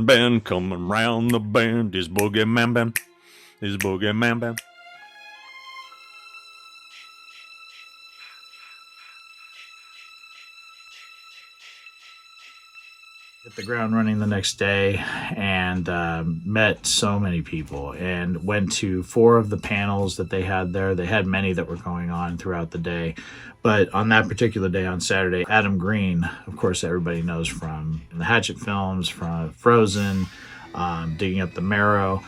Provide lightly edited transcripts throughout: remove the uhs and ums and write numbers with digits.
band coming round the bend. This boogie man band. This boogie man band. Hit the ground running the next day and met so many people and went to 4 of the panels that they had there. They had many that were going on throughout the day, but on that particular day on Saturday, Adam Green, of course everybody knows from the Hatchet films, from Frozen, Digging Up the Marrow,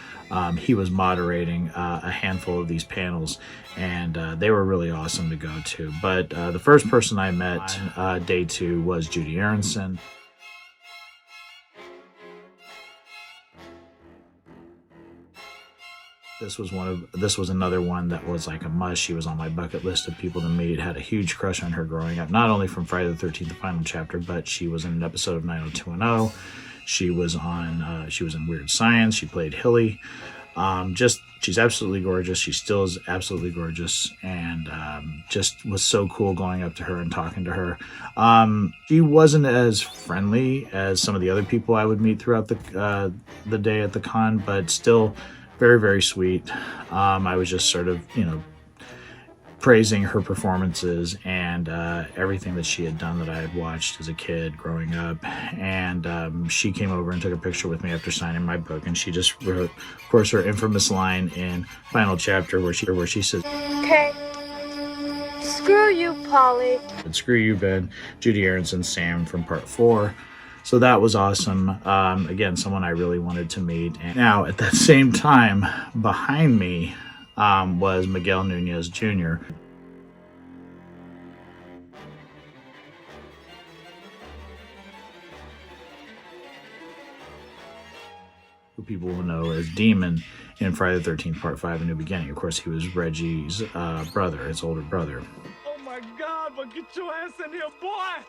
he was moderating a handful of these panels, and they were really awesome to go to. But the first person I met day 2 was Judy Aronson. This was another one that was like a must. She was on my bucket list of people to meet. Had a huge crush on her growing up, not only from Friday the 13th, the final chapter, but she was in an episode of 90210. She was in Weird Science. She played Hilly. She's absolutely gorgeous. She still is absolutely gorgeous, and just was so cool going up to her and talking to her. She wasn't as friendly as some of the other people I would meet throughout the day at the con, but still very, very sweet. I was just sort of, praising her performances and everything that she had done that I had watched as a kid growing up. And she came over and took a picture with me after signing my book. And she just wrote, of course, her infamous line in final chapter where she says, "Okay, screw you, Polly." And screw you, Ben. Judy Aronson, Sam from part 4. So that was awesome. Again, someone I really wanted to meet. And now, at that same time, behind me was Miguel Nunez Jr. Who people will know as Demon in Friday the 13th, Part 5, A New Beginning. Of course, he was Reggie's brother, his older brother. Oh my God, well, get your ass in here, boy!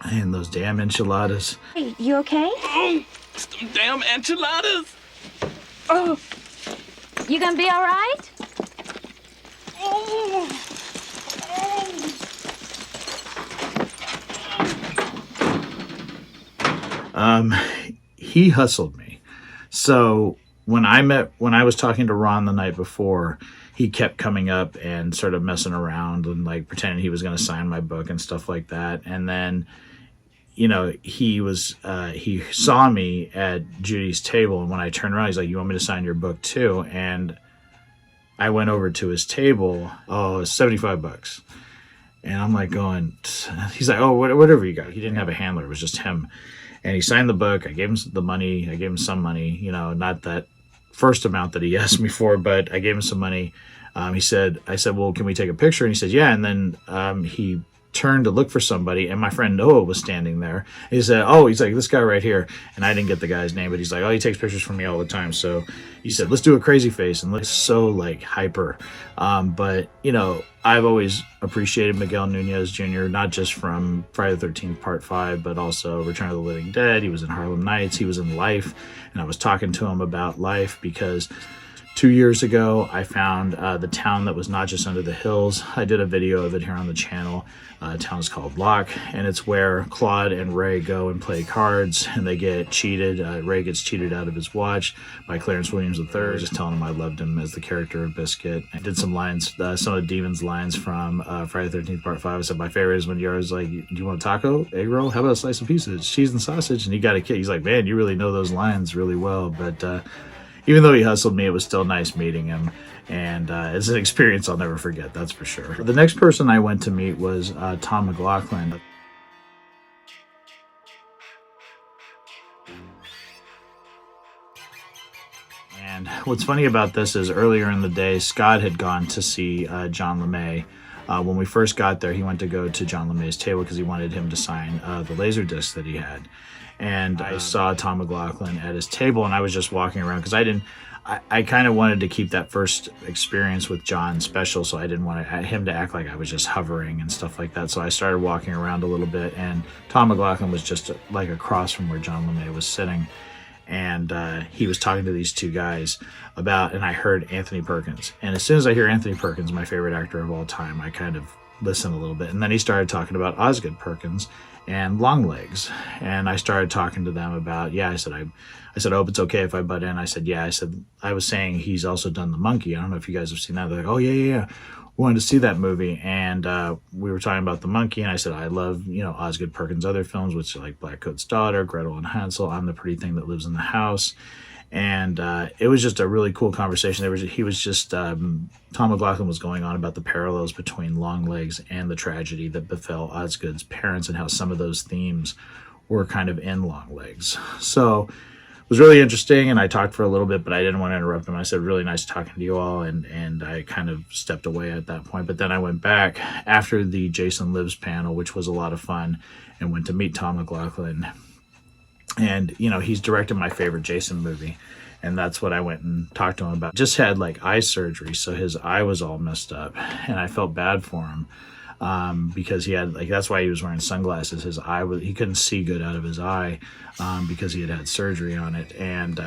And those damn enchiladas. Hey, you okay? Oh, some damn enchiladas! Oh, you gonna be all right? Oh! He hustled me. So when I was talking to Ron the night before, he kept coming up and sort of messing around and like pretending he was going to sign my book and stuff like that. And then, he saw me at Judy's table, and when I turned around, he's like, "You want me to sign your book too?" And I went over to his table. Oh, it's $75. And I'm like going, he's like, "Oh, whatever you got." He didn't have a handler. It was just him. And he signed the book. I gave him the money. I gave him some money, not that first amount that he asked me for, but I gave him some money. I said, "Well, can we take a picture?" And he said, "Yeah." And then he turned to look for somebody, and my friend Noah was standing there. He said, he's like, "This guy right here." And I didn't get the guy's name, but he's like, "Oh, he takes pictures for me all the time." So he said, "Let's do a crazy face," and look so like hyper. But I've always appreciated Miguel Nunez Jr., not just from Friday the 13th Part 5, but also Return of the Living Dead. He was in Harlem Nights. He was in Life. And I was talking to him about Life because 2 years ago, I found the town that was not just under the hills. I did a video of it here on the channel. The town is called Locke, and it's where Claude and Ray go and play cards, and they get cheated. Ray gets cheated out of his watch by Clarence Williams III. Just telling him I loved him as the character of Biscuit. I did some lines, some of Demon's lines from Friday the 13th Part 5. I said, my favorite is when Yara's like, "Do you want a taco? Egg roll? How about a slice of pizza? Cheese and sausage?" And he got a kick. He's like, "Man, you really know those lines really well." But even though he hustled me, it was still nice meeting him. And it's an experience I'll never forget, that's for sure. The next person I went to meet was Tom McLoughlin. And what's funny about this is earlier in the day, Scott had gone to see John LeMay. When we first got there, he went to go to John LeMay's table because he wanted him to sign the laser disc that he had. And I saw Tom McLoughlin at his table, and I was just walking around because I kind of wanted to keep that first experience with John special, so I didn't want him to act like I was just hovering and stuff like that. So I started walking around a little bit, and Tom McLoughlin was just like across from where John LeMay was sitting. And he was talking to these two guys and I heard Anthony Perkins. And as soon as I hear Anthony Perkins, my favorite actor of all time, I kind of listen a little bit. And then he started talking about Osgood Perkins and Longlegs. And I started talking to them about, I said, I hope it's okay if I butt in. I said, I was saying he's also done The Monkey. I don't know if you guys have seen that. They're like, oh, yeah. We wanted to see that movie. And we were talking about The Monkey. And I said, I love, Osgood Perkins' other films, which are like Blackcoat's Daughter, Gretel and Hansel, I'm the Pretty Thing That Lives in the House. And it was just a really cool conversation. Tom McLoughlin was going on about the parallels between Longlegs and the tragedy that befell Osgood's parents and how some of those themes were kind of in Longlegs. So it was really interesting, and I talked for a little bit, but I didn't want to interrupt him. I said, really nice talking to you all, and I kind of stepped away at that point. But then I went back after the Jason Lives panel, which was a lot of fun, and went to meet Tom McLoughlin. And, he's directed my favorite Jason movie. And that's what I went and talked to him about. Just had eye surgery, so his eye was all messed up. And I felt bad for him because he had, that's why he was wearing sunglasses. His eye he couldn't see good out of his eye because he had surgery on it. And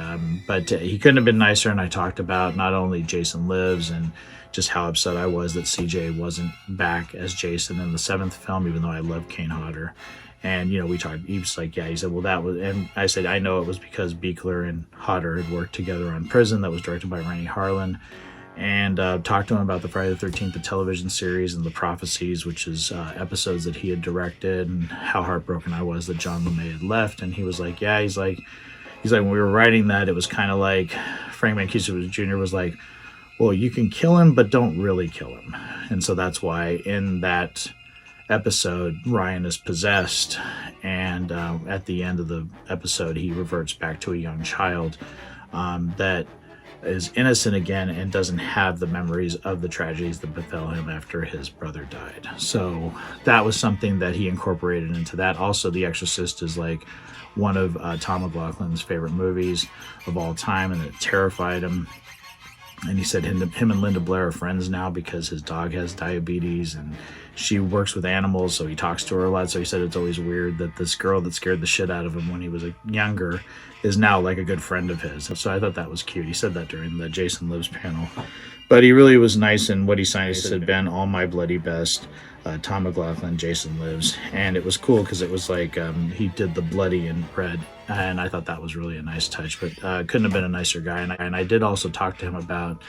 but he couldn't have been nicer. And I talked about not only Jason Lives and just how upset I was that CJ wasn't back as Jason in the 7th film, even though I love Kane Hodder. And, we talked, he was like, he said, well, that was, and I said, I know it was because Buechler and Hodder had worked together on Prison, that was directed by Rennie Harlan, and talked to him about the Friday the 13th, the television series, and the Prophecies, which is episodes that he had directed, and how heartbroken I was that John LeMay had left. And he was like, he's like, when we were writing that, it was kind of like Frank Mankiewicz Jr. was like, well, you can kill him, but don't really kill him. And so that's why in that episode, Ryan is possessed, and at the end of the episode, he reverts back to a young child that is innocent again and doesn't have the memories of the tragedies that befell him after his brother died. So that was something that he incorporated into that. Also, The Exorcist is one of Tom McLaughlin's favorite movies of all time, and it terrified him. And he said him and Linda Blair are friends now because his dog has diabetes and she works with animals, so he talks to her a lot. So he said it's always weird that this girl that scared the shit out of him when he was younger is now a good friend of his. So I thought that was cute. He said that during the Jason Lives panel. But he really was nice, and what he signed, he said, Ben, all my bloody best, Tom McLoughlin, Jason Lives. And it was cool because it was he did the bloody in red, and I thought that was really a nice touch, but couldn't have been a nicer guy. And I did also talk to him about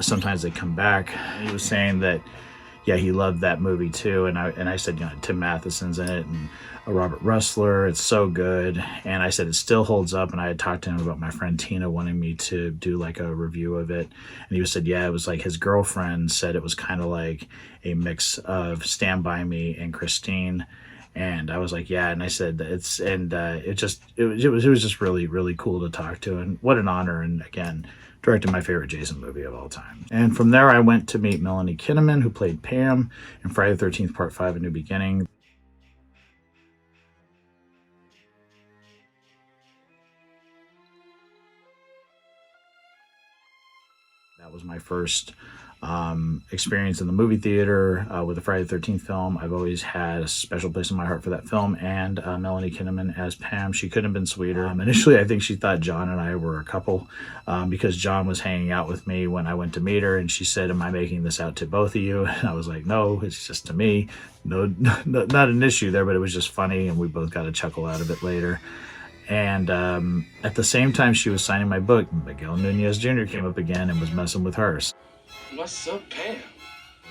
Sometimes They Come Back. He was saying that, he loved that movie too. And I said, Tim Matheson's in it, and Robert Russler, it's so good. And I said it still holds up. And I had talked to him about my friend Tina wanting me to do a review of it, and he said it was his girlfriend said it was kind of a mix of Stand By Me and Christine. And I was like, and I said it was just really, really cool to talk to, and what an honor. And again, directed my favorite Jason movie of all time. And from there, I went to meet Melanie Kinnaman, who played Pam in Friday the 13th, Part 5, A New Beginning. That was my first experience in the movie theater with the Friday the 13th film. I've always had a special place in my heart for that film, and Melanie Kinnaman as Pam. She couldn't have been sweeter. Initially, I think she thought John and I were a couple because John was hanging out with me when I went to meet her, and she said, am I making this out to both of you? And I was like, no, it's just to me. No, not an issue there, but it was just funny, and we both got a chuckle out of it later. And at the same time she was signing my book, Miguel Nunez Jr. came up again and was messing with her. What's up, Pam?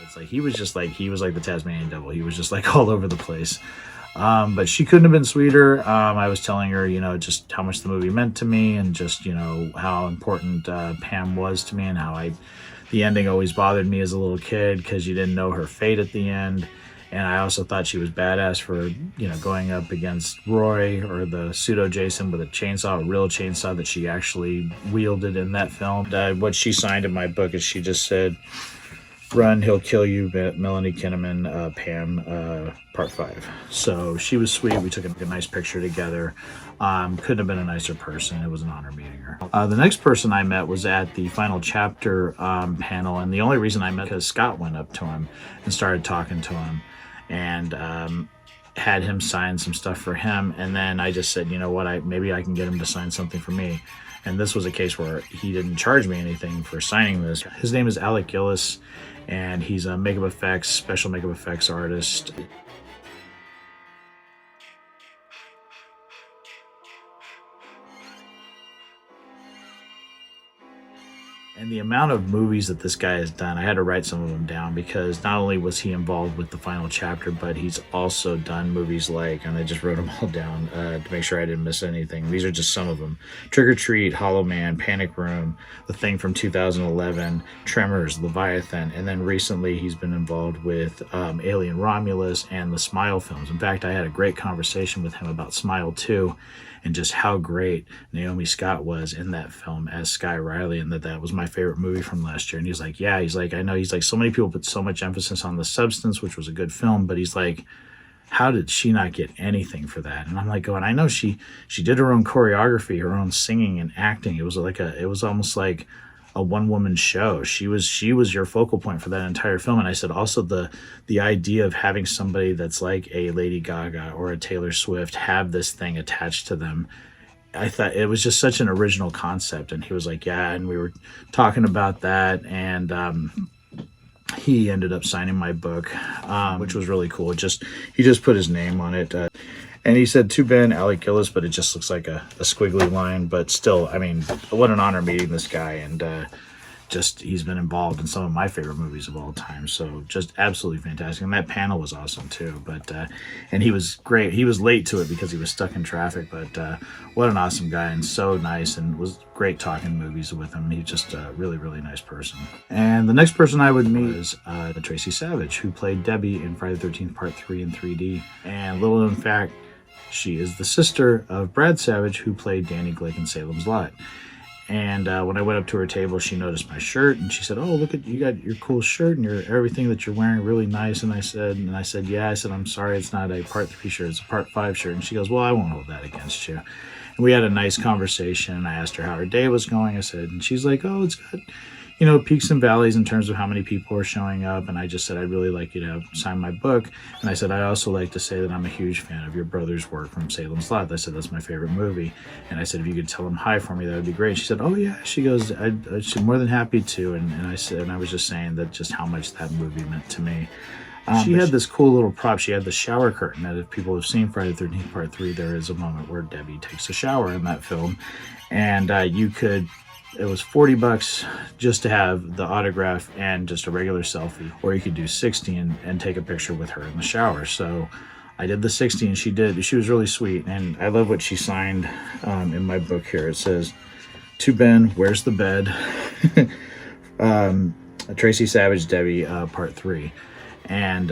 It's he was like the Tasmanian devil. He was just all over the place. But she couldn't have been sweeter. I was telling her, just how much the movie meant to me, and just, how important Pam was to me, and how the ending always bothered me as a little kid because you didn't know her fate at the end. And I also thought she was badass for, going up against Roy, or the pseudo Jason, with a chainsaw, a real chainsaw that she actually wielded in that film. What she signed in my book is she just said, run, he'll kill you, Melanie Kinnaman, Pam, Part 5. So she was sweet. We took a nice picture together. Couldn't have been a nicer person. It was an honor meeting her. The next person I met was at the final chapter panel, and the only reason I met because Scott went up to him and started talking to him, and had him sign some stuff for him. And then I just said, you know what, maybe I can get him to sign something for me. And this was a case where he didn't charge me anything for signing this. His name is Alec Gillis, and he's a special makeup effects artist. And the amount of movies that this guy has done, I had to write some of them down because not only was he involved with the final chapter, but he's also done movies like, and I just wrote them all down to make sure I didn't miss anything. These are just some of them. Trick or Treat, Hollow Man, Panic Room, The Thing from 2011, Tremors, Leviathan, and then recently he's been involved with Alien Romulus and the Smile films. In fact, I had a great conversation with him about Smile 2 and just how great Naomi Scott was in that film as Sky Riley, and that was my favorite movie from last year. And he's like, yeah, he's like, I know, he's like, so many people put so much emphasis on The Substance, which was a good film, but he's like, how did she not get anything for that? And I'm like, going, I know she did her own choreography, her own singing and acting. It was almost like a one-woman show. She was your focal point for that entire film. And I said also the idea of having somebody that's like a Lady Gaga or a Taylor Swift have this thing attached to them, I thought it was just such an original concept. And he was like, yeah, and we were talking about that, and he ended up signing my book, which was really cool. He just put his name on it. And he said, to Ben, Alec Gillis, but it just looks like a squiggly line. But still, I mean, what an honor meeting this guy. And he's been involved in some of my favorite movies of all time. So just absolutely fantastic. And that panel was awesome too. But and he was great. He was late to it because he was stuck in traffic. But what an awesome guy, and so nice, and was great talking movies with him. He's just a really, really nice person. And the next person I would meet is Tracy Savage, who played Debbie in Friday the 13th Part 3 in 3D. And little known fact, she is the sister of Brad Savage, who played Danny Glick in Salem's Lot. And when I went up to her table, she noticed my shirt, and she said, "Oh, look at, you got your cool shirt and everything that you're wearing, really nice." And I said, "Yeah." I said, "I'm sorry, it's not a Part 3 shirt; it's a Part 5 shirt." And she goes, "Well, I won't hold that against you." And we had a nice conversation. I asked her how her day was going. I said, and she's like, "Oh, it's good. You know, peaks and valleys in terms of how many people are showing up." And I just said, "I'd really like you to sign my book." And I said, "I also like to say that I'm a huge fan of your brother's work from Salem's Lot." I said, "That's my favorite movie." And I said, "If you could tell him hi for me, that would be great." She said, "Oh yeah." She goes, "I'd more than happy to." And I said, and I was just saying that just how much that movie meant to me. She had this cool little prop. She had the shower curtain that, if people have seen Friday the 13th Part 3, there is a moment where Debbie takes a shower in that film. And it was $40 just to have the autograph and just a regular selfie, or you could do 60 and take a picture with her in the shower. So I did the 60, and she was really sweet. And I love what she signed in my book here. It says, "To Ben, where's the bed?" Tracy Savage, Debbie, Part 3. And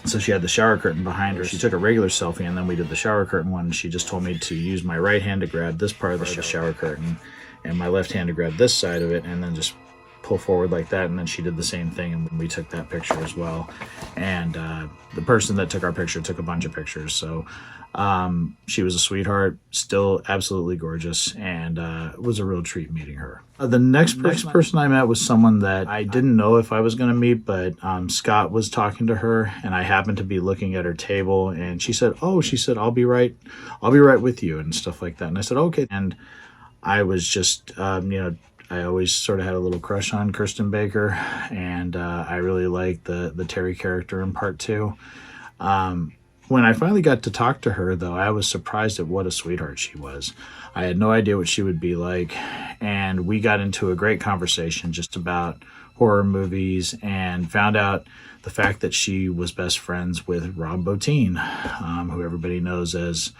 so she had the shower curtain behind her. She took a regular selfie, and then we did the shower curtain one. She just told me to use my right hand to grab this part of the shower curtain, and my left hand to grab this side of it, and then just pull forward like that. And then she did the same thing, and we took that picture as well. And the person that took our picture took a bunch of pictures. So she was a sweetheart, still absolutely gorgeous, and it was a real treat meeting her. The next person I met was someone that I didn't know if I was going to meet, but Scott was talking to her, and I happened to be looking at her table, and she said, "I'll be right with you," and stuff like that. And I said, "Okay." And I was just, I always sort of had a little crush on Kirsten Baker, and I really liked the Terry character in Part 2. When I finally got to talk to her, though, I was surprised at what a sweetheart she was. I had no idea what she would be like, and we got into a great conversation just about horror movies, and found out the fact that she was best friends with Rob Bottin, who everybody knows as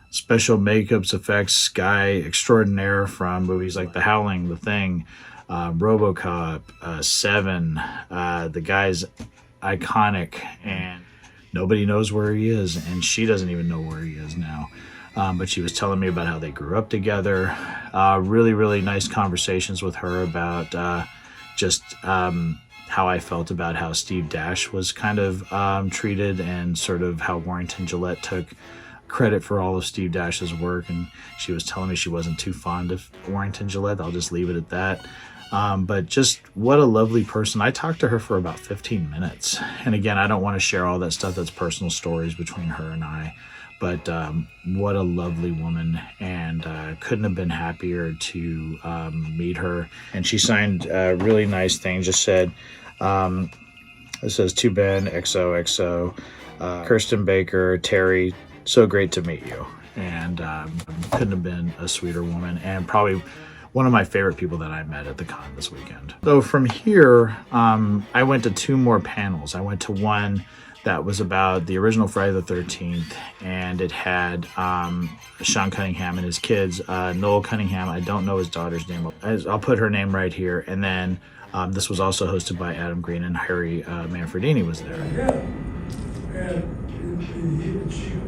special makeups effects guy extraordinaire from movies like The Howling, The Thing, RoboCop, Seven. The guy's iconic, and nobody knows where he is, and she doesn't even know where he is now. But she was telling me about how they grew up together. Really, really nice conversations with her about how I felt about how Steve Dash was kind of treated, and sort of how Warrington Gillette took credit for all of Steve Dash's work. And she was telling me she wasn't too fond of Warrington Gillette. I'll just leave it at that. But just what a lovely person. I talked to her for about 15 minutes. And again, I don't want to share all that stuff. That's personal stories between her and I. But what a lovely woman, and couldn't have been happier to meet her. And she signed a really nice thing, just said, It says to Ben, XOXO, Kirsten Baker, Terry, so great to meet you. And couldn't have been a sweeter woman, and probably one of my favorite people that I met at the con this weekend. So from here, I went to 2 more panels. I went to one that was about the original Friday the 13th, and it had Sean Cunningham and his kids. Noel Cunningham, I don't know his daughter's name. I'll put her name right here. And then this was also hosted by Adam Green, and Harry Manfredini was there. Yeah. And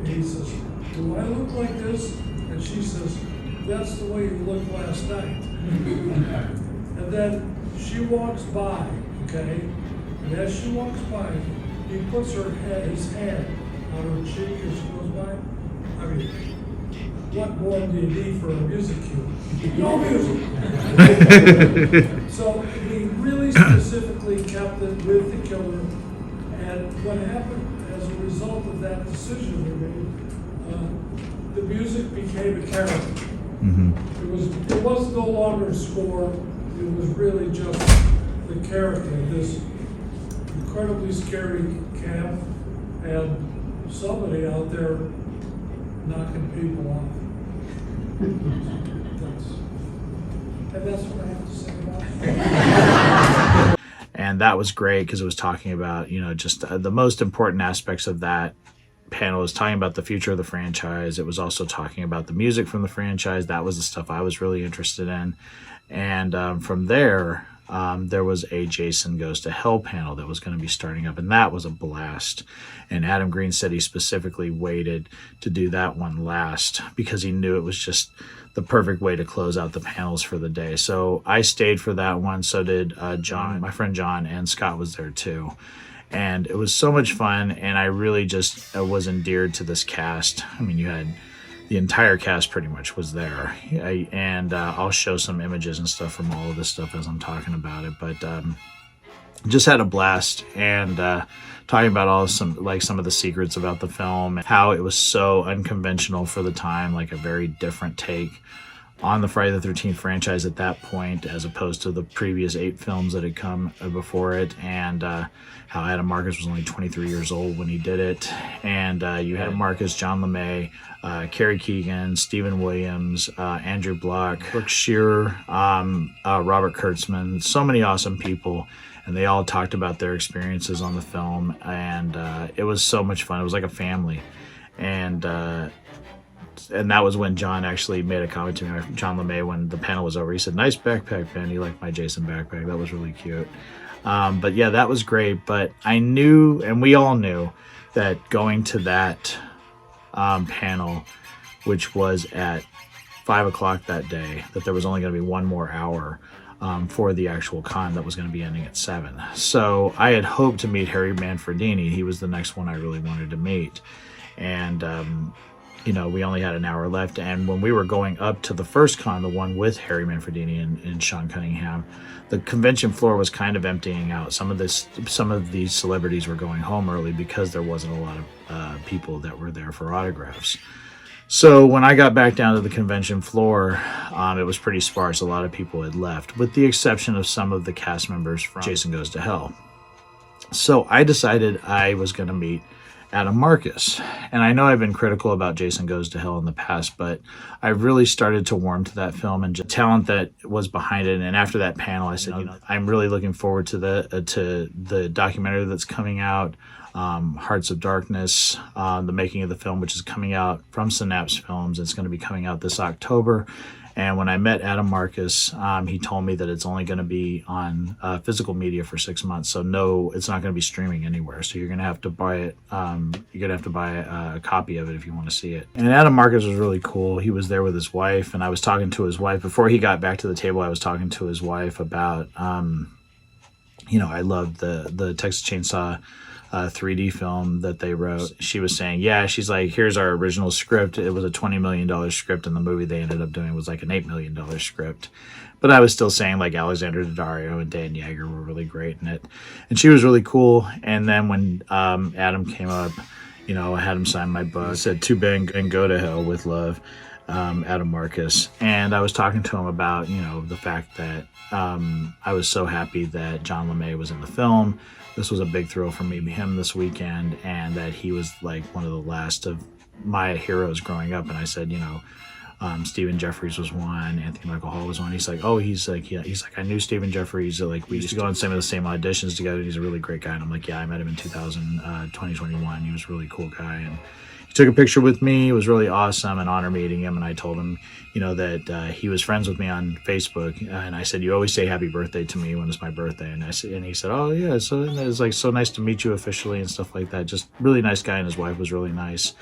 he says, do I look like this? And she says, that's the way you looked last night. And then she walks by, okay? And as she walks by, he puts his hand on her cheek as she goes by. I mean, what more do you need for a music cue? No music. So he really specifically kept it with the killer. And what happened as a result of that decision we made, the music became a character. It was no longer a score. It was really just the character, this incredibly scary camp, and somebody out there knocking people off. And that's what I have to say about it. And that was great because it was talking about, just the most important aspects of that panel. Was talking about the future of the franchise. It was also talking about the music from the franchise. That was the stuff I was really interested in. And from there, there was a Jason Goes to Hell panel that was going to be starting up, and that was a blast. And Adam Green said he specifically waited to do that one last because he knew it was just the perfect way to close out the panels for the day. So I stayed for that one. So did John, my friend John, and Scott was there too. And it was so much fun, and I really just was endeared to this cast. I mean, you had the entire cast pretty much was there. I'll show some images and stuff from all of this stuff as I'm talking about it. But just had a blast, and talking about some of the secrets about the film, and how it was so unconventional for the time, like a very different take on the Friday the 13th franchise at that point, as opposed to the previous 8 films that had come before it, and how Adam Marcus was only 23 years old when he did it. And you had Marcus, John LeMay, Carrie Keegan, Stephen Williams, Andrew Block, Brooke Shearer, Robert Kurtzman, so many awesome people. And they all talked about their experiences on the film, and it was so much fun. It was like a family. And that was when John actually made a comment to me, John LeMay, when the panel was over. He said, "Nice backpack, Ben. He liked my Jason backpack. That was really cute." But yeah, that was great. But I knew, and we all knew, that going to that panel, which was at 5 o'clock that day, that there was only going to be one more hour for the actual con that was going to be ending at 7. So I had hoped to meet Harry Manfredini. He was the next one I really wanted to meet. And we only had an hour left. And when we were going up to the first con, the one with Harry Manfredini and Sean Cunningham, the convention floor was kind of emptying out. Some of these celebrities were going home early because there wasn't a lot of people that were there for autographs. So when I got back down to the convention floor, it was pretty sparse. A lot of people had left, with the exception of some of the cast members from Jason Goes to Hell. So I decided I was going to meet Adam Marcus. And I know I've been critical about Jason Goes to Hell in the past, but I really started to warm to that film and the talent that was behind it. And after that panel, I said, I'm really looking forward to the documentary that's coming out, Hearts of Darkness, the making of the film, which is coming out from Synapse Films. It's going to be coming out this October. And when I met Adam Marcus, he told me that it's only going to be on physical media for 6 months. So no, it's not going to be streaming anywhere. So you're going to have to buy it. You're going to have to buy a copy of it if you want to see it. And Adam Marcus was really cool. He was there with his wife, and I was talking to his wife. Before he got back to the table, I was talking to his wife about, I loved the Texas Chainsaw 3D film that they wrote. She was saying, she's like, here's our original script. It was a $20 million script, and the movie they ended up doing was like an $8 million script. But I was still saying, like, Alexander Daddario and Dan Yeager were really great in it. And she was really cool. And then when Adam came up, I had him sign my book. It said, "To Ben and Go to Hell with Love." Adam Marcus. And I was talking to him about, the fact that I was so happy that John LeMay was in the film. This was a big thrill for me, him this weekend, and that he was like one of the last of my heroes growing up. And I said, Stephen Jeffries was one, Anthony Michael Hall was one. He's like, I knew Stephen Jeffries. Like, we used to go on some of the same auditions together. He's a really great guy. And I'm like, yeah, I met him in 2021. He was a really cool guy. And he took a picture with me. It was really awesome, an honor meeting him. And I told him, that he was friends with me on Facebook. And I said, you always say happy birthday to me when it's my birthday. And he said, oh yeah. So it was like so nice to meet you officially and stuff like that. Just really nice guy. And his wife was really nice.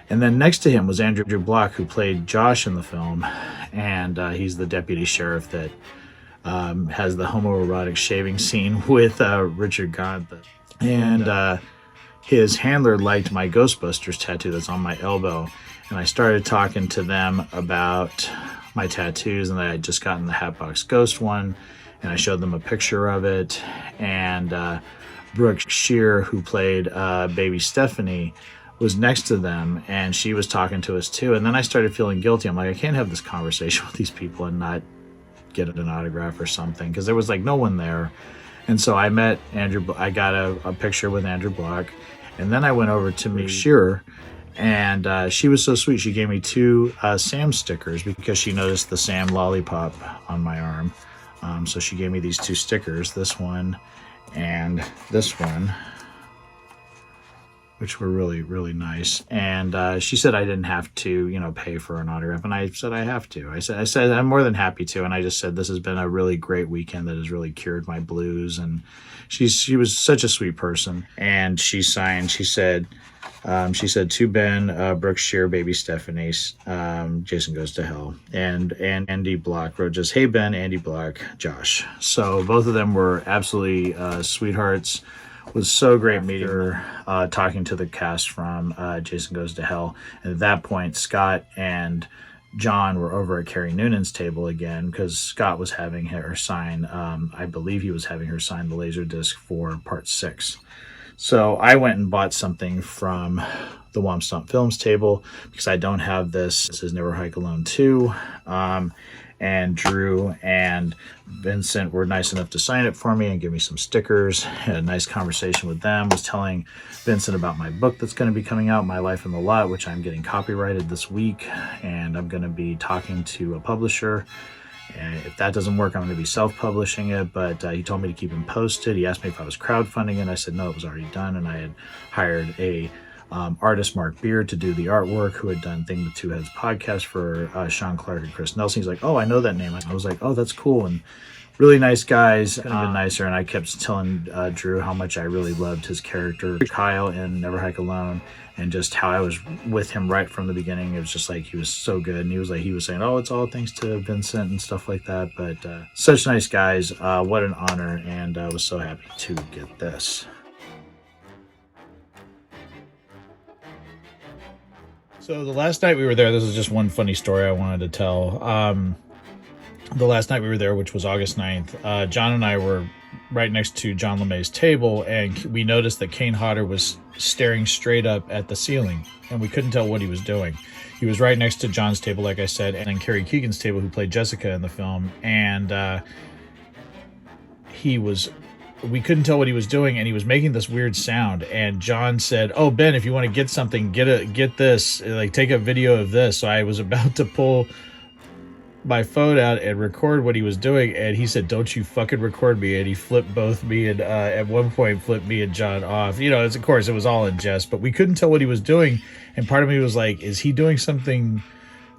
And then next to him was Andrew Block, who played Josh in the film. And he's the deputy sheriff that has the homoerotic shaving scene with Richard Gant. And his handler liked my Ghostbusters tattoo that's on my elbow. And I started talking to them about my tattoos, and that I had just gotten the Hatbox Ghost one. And I showed them a picture of it. And Brooke Shear, who played baby Stephanie, was next to them, and she was talking to us too. And then I started feeling guilty. I'm like, I can't have this conversation with these people and not get an autograph or something, because there was like no one there. And so I met Andrew. I got a picture with Andrew Block, and then I went over to Mick Shearer, and she was so sweet. She gave me 2 Sam stickers because she noticed the Sam lollipop on my arm. So she gave me these 2 stickers, this one and this one, which were really, really nice. And she said I didn't have to, pay for an autograph. And I said I have to. I said I'm more than happy to. And I just said this has been a really great weekend that has really cured my blues. And she was such a sweet person. And she signed. She said to Ben, Brooke Shear, baby Stephanie, Jason Goes to Hell. And Andy Block wrote just, hey Ben, Andy Block, Josh. So both of them were absolutely sweethearts. Was so great meeting her, talking to the cast from Jason Goes to Hell. And at that point, Scott and John were over at Carrie Noonan's table again, because Scott was having her sign, I believe he was having her sign the Laserdisc for part 6. So I went and bought something from the Womp Stomp Films table, because I don't have this. This is Never Hike Alone 2. And Drew and Vincent were nice enough to sign it for me and give me some stickers. Had a nice conversation with them. Was telling Vincent about my book that's going to be coming out, My Life in the Lot, which I'm getting copyrighted this week. And I'm going to be talking to a publisher. And if that doesn't work, I'm going to be self-publishing it. But he told me to keep him posted. He asked me if I was crowdfunding it. I said no, it was already done. And I had hired a artist, Mark Beard, to do the artwork, who had done Thing with Two Heads podcast for Sean Clark and Chris Nelson. He's like, oh, I know that name. I was like, oh, that's cool. And really nice guys, couldn't have been nicer. And I kept telling Drew how much I really loved his character, Kyle, in Never Hike Alone, and just how I was with him right from the beginning. It was just like, he was so good. And he was saying, oh, it's all thanks to Vincent and stuff like that. But such nice guys. What an honor. And I was so happy to get this. So the last night we were there, this is just one funny story I wanted to tell. The last night we were there, which was August 9th, John and I were right next to John LeMay's table, and we noticed that Kane Hodder was staring straight up at the ceiling, and we couldn't tell what he was doing. He was right next to John's table, like I said, and then Carrie Keegan's table, who played Jessica in the film, and we couldn't tell what he was doing, and he was making this weird sound. And John said, oh, Ben, if you want to get something, get this, like take a video of this. So I was about to pull my phone out and record what he was doing, and he said, don't you fucking record me. And he flipped both me and at one point flipped me and John off. Of course it was all in jest, but we couldn't tell what he was doing. And part of me was like, is he doing something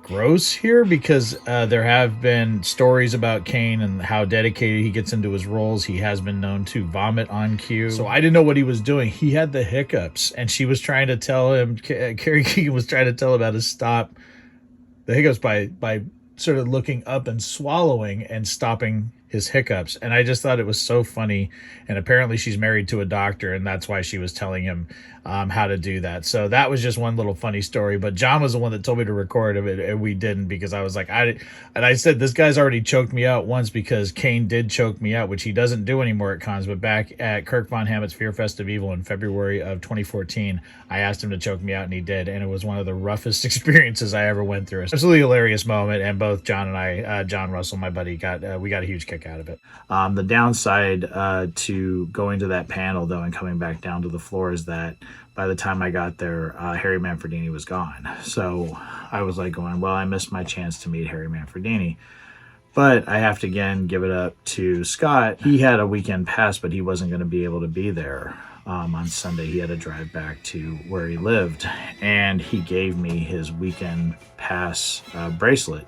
gross here? Because there have been stories about Kane and how dedicated he gets into his roles. He has been known to vomit on cue. So I didn't know what he was doing. He had the hiccups, and she was trying to tell him, Carrie Keegan was trying to tell him how to stop the hiccups by sort of looking up and swallowing and stopping his hiccups. And I just thought it was so funny. And apparently she's married to a doctor, and that's why she was telling him how to do that. So that was just one little funny story. But John was the one that told me to record it, and we didn't, because I was like, I said, this guy's already choked me out once, because Kane did choke me out, which he doesn't do anymore at cons. But back at Kirk Von Hammett's Fear Fest of Evil in February of 2014, I asked him to choke me out, and he did. And it was one of the roughest experiences I ever went through. Absolutely hilarious moment. And both John and I, John Russell, my buddy, we got a huge kick out of it. The downside to going to that panel, though, and coming back down to the floor is that by the time I got there, Harry Manfredini was gone. So I was like going, well, I missed my chance to meet Harry Manfredini. But I have to, again, give it up to Scott. He had a weekend pass, but he wasn't going to be able to be there on Sunday. He had to drive back to where he lived. And he gave me his weekend pass bracelet.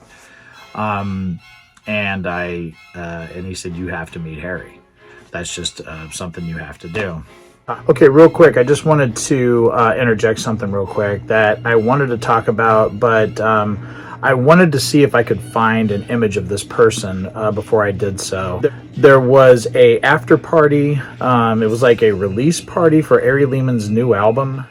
And he said, you have to meet Harry. That's just something you have to do. Okay, real quick, I just wanted to interject something real quick that I wanted to talk about, but I wanted to see if I could find an image of this person before I did so. There was a after party. It was like a release party for Ari Lehman's new album.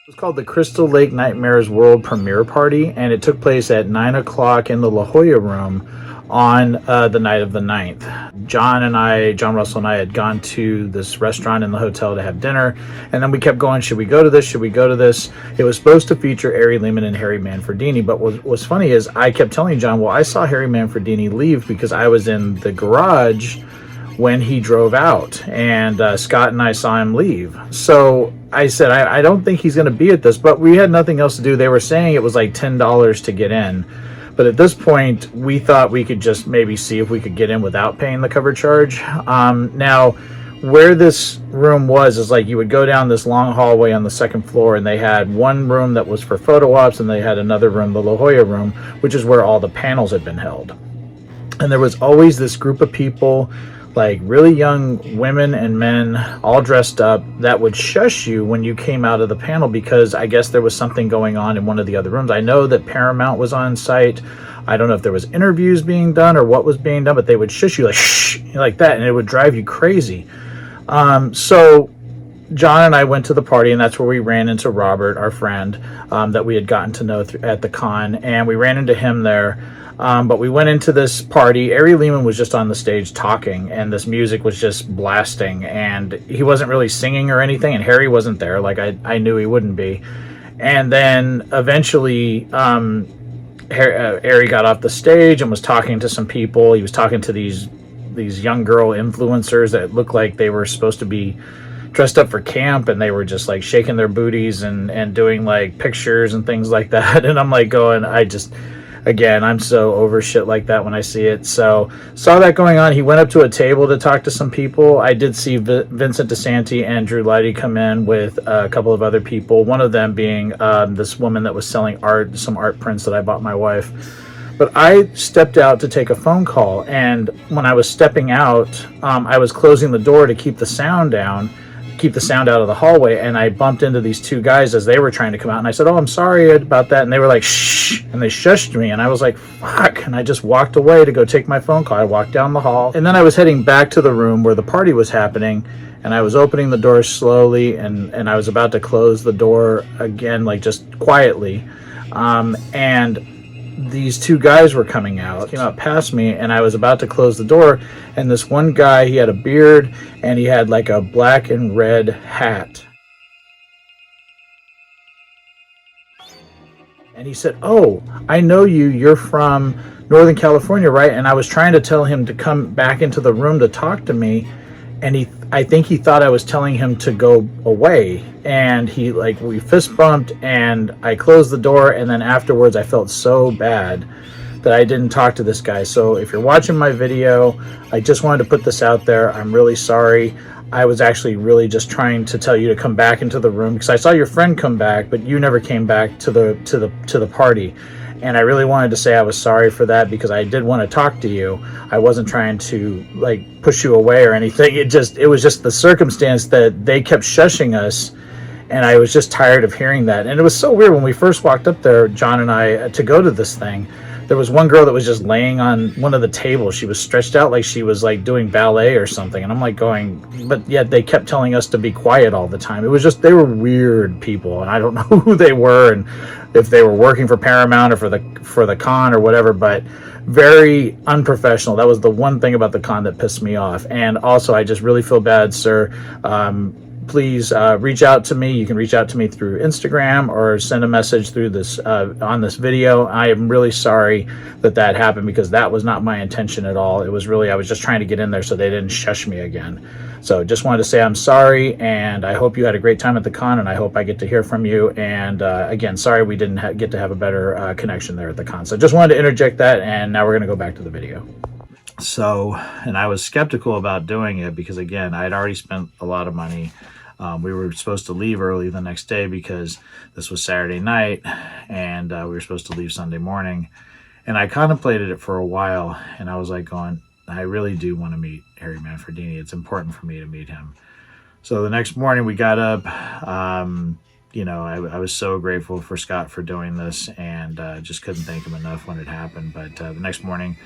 It was called the Crystal Lake Nightmares World Premiere Party, and it took place at 9 o'clock in the La Jolla Room on the night of the 9th. John Russell and I had gone to this restaurant in the hotel to have dinner, and then we kept going, should we go to this? Should we go to this? It was supposed to feature Ari Lehman and Harry Manfredini, but what's funny is I kept telling John, well, I saw Harry Manfredini leave because I was in the garage when he drove out, and Scott and I saw him leave. So I said, I don't think he's going to be at this, but we had nothing else to do. They were saying it was like $10 to get in. But at this point, we thought we could just maybe see if we could get in without paying the cover charge. Now, where this room was is like you would go down this long hallway on the second floor, and they had one room that was for photo ops, and they had another room, the La Jolla Room, which is where all the panels had been held. And there was always this group of people, like really young women and men, all dressed up, that would shush you when you came out of the panel, because I guess there was something going on in one of the other rooms. I know that Paramount was on site. I don't know if there was interviews being done or what was being done, but they would shush you like, shh, like that, and it would drive you crazy. So John and I went to the party, and that's where we ran into Robert, our friend, that we had gotten to know at the con, and we ran into him there. But we went into this party. Ari Lehman was just on the stage talking, and this music was just blasting, and he wasn't really singing or anything, and Harry wasn't there, like I knew he wouldn't be. And then eventually Ari got off the stage and was talking to some people. He was talking to these young girl influencers that looked like they were supposed to be dressed up for camp, and they were just like shaking their booties and doing like pictures and things like that. And I'm like going, again, I'm so over shit like that when I see it. So saw that going on. He went up to a table to talk to some people. I did see Vincent DeSanti and Drew Lighty come in with a couple of other people, one of them being this woman that was selling some art prints that I bought my wife. But I stepped out to take a phone call, and when I was stepping out, I was closing the door to keep the sound out of the hallway, and I bumped into these two guys as they were trying to come out, and I said, oh, I'm sorry about that, and they were like, shh, and they shushed me, and I was like, fuck, and I just walked away to go take my phone call. I walked down the hall, and then I was heading back to the room where the party was happening, and I was opening the door slowly, and I was about to close the door again, like just quietly, and these two guys were coming out, came out past me, and I was about to close the door, and this one guy, he had a beard, and he had like a black and red hat. And he said, oh, I know you, you're from Northern California, right? And I was trying to tell him to come back into the room to talk to me, and I think he thought I was telling him to go away, and we fist bumped, and I closed the door, and then afterwards I felt so bad that I didn't talk to this guy. So if you're watching my video, I just wanted to put this out there. I'm really sorry. I was actually really just trying to tell you to come back into the room, because I saw your friend come back, but you never came back to the party. And I really wanted to say I was sorry for that, because I did want to talk to you. I wasn't trying to like push you away or anything. It was just the circumstance that they kept shushing us, And I was just tired of hearing that. And it was so weird when we first walked up there, John and I, to go to this thing. There was one girl that was just laying on one of the tables. She was stretched out like she was like doing ballet or something. And I'm like going, but yet they kept telling us to be quiet all the time. It was just, they were weird people. And I don't know who they were and if they were working for Paramount or for the con or whatever, but very unprofessional. That was the one thing about the con that pissed me off. And also, I just really feel bad, sir. Please reach out to me. You can reach out to me through Instagram or send a message through this on this video. I am really sorry that happened because that was not my intention at all. It was really, I was just trying to get in there so they didn't shush me again. So just wanted to say I'm sorry, and I hope you had a great time at the con, and I hope I get to hear from you. And again, sorry we didn't get to have a better connection there at the con. So just wanted to interject that, and now we're going to go back to the video. So, and I was skeptical about doing it because, again, I had already spent a lot of money. We were supposed to leave early the next day because this was Saturday night, and we were supposed to leave Sunday morning. And I contemplated it for a while, and I was like going, I really do want to meet Harry Manfredini. It's important for me to meet him. So the next morning we got up. You know, I was so grateful for Scott for doing this, and just couldn't thank him enough when it happened. But the next morning,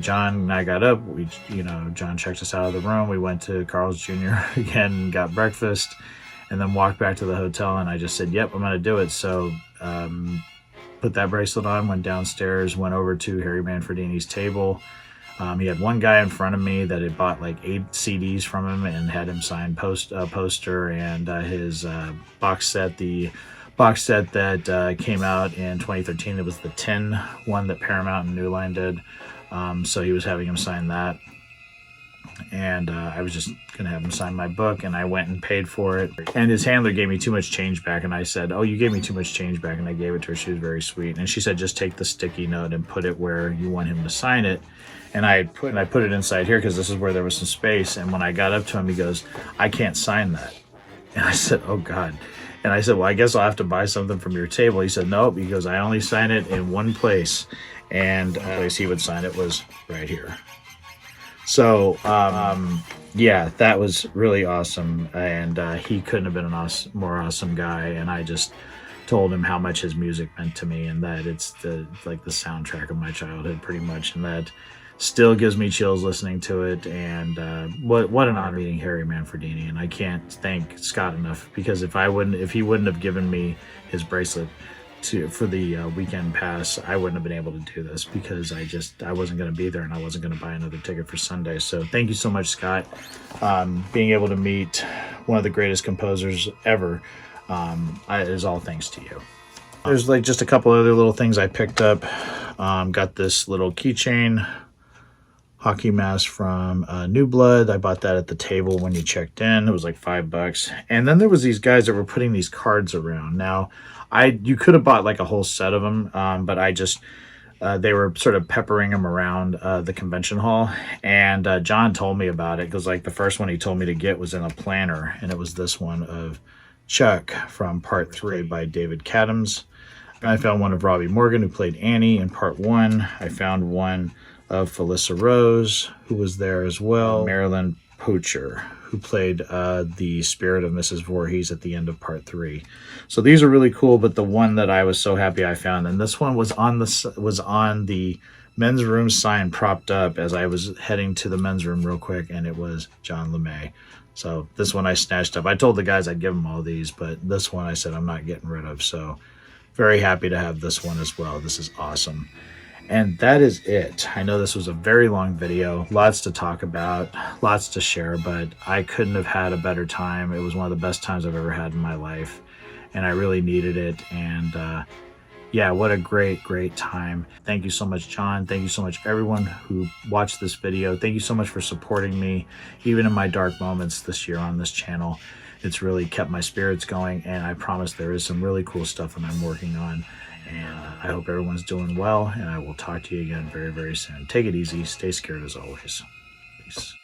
John and I got up. John checked us out of the room. We went to Carl's Jr. again, got breakfast, and then walked back to the hotel. And I just said, yep, I'm going to do it. So put that bracelet on, went downstairs, went over to Harry Manfredini's table. He had one guy in front of me that had bought like 8 CDs from him and had him sign poster and his box set. The box set that came out in 2013. It was the 10 one that Paramount and New Line did. So he was having him sign that. And I was just going to have him sign my book, and I went and paid for it. And his handler gave me too much change back, and I said, oh, you gave me too much change back, and I gave it to her. She was very sweet. And she said, just take the sticky note and put it where you want him to sign it. And I put it inside here because this is where there was some space. And when I got up to him, he goes, I can't sign that. And I said, oh, God. And I said, well, I guess I'll have to buy something from your table. He said, nope. He goes, I only sign it in one place. And the place he would sign it was right here. So, yeah, that was really awesome. And he couldn't have been a more awesome guy. And I just told him how much his music meant to me and that it's the soundtrack of my childhood pretty much. And that still gives me chills listening to it. And what an honor meeting Harry Manfredini. And I can't thank Scott enough because if he wouldn't have given me his bracelet for the weekend pass, I wouldn't have been able to do this because I wasn't going to be there and I wasn't going to buy another ticket for Sunday. So thank you so much, Scott. Being able to meet one of the greatest composers ever is all thanks to you. There's like just a couple other little things I picked up. Got this little keychain hockey mask from New Blood. I bought that at the table when you checked in. It was like $5. And then there was these guys that were putting these cards around. Now, you could have bought like a whole set of them, but I just they were sort of peppering them around the convention hall. And John told me about it because like the first one he told me to get was in a planner, and it was this one of Chuck from Part 3 by David Cadams. I found one of Robbie Morgan, who played Annie in Part 1. I found one of Felissa Rose, who was there as well. Marilyn Pocher, who played the spirit of Mrs. Voorhees at the end of Part 3. So these are really cool, but the one that I was so happy I found, and this one was on the men's room sign propped up as I was heading to the men's room real quick, and it was John LeMay. So this one I snatched up. I told the guys I'd give them all these, but this one I said I'm not getting rid of. So very happy to have this one as well. This is awesome. And that is it. I know this was a very long video, lots to talk about, lots to share, but I couldn't have had a better time. It was one of the best times I've ever had in my life, and I really needed it. And yeah, what a great, great time. Thank you so much, John. Thank you so much, everyone who watched this video. Thank you so much for supporting me, even in my dark moments this year on this channel. It's really kept my spirits going, and I promise there is some really cool stuff that I'm working on. And I hope everyone's doing well, and I will talk to you again very, very soon. Take it easy. Stay scared as always. Peace.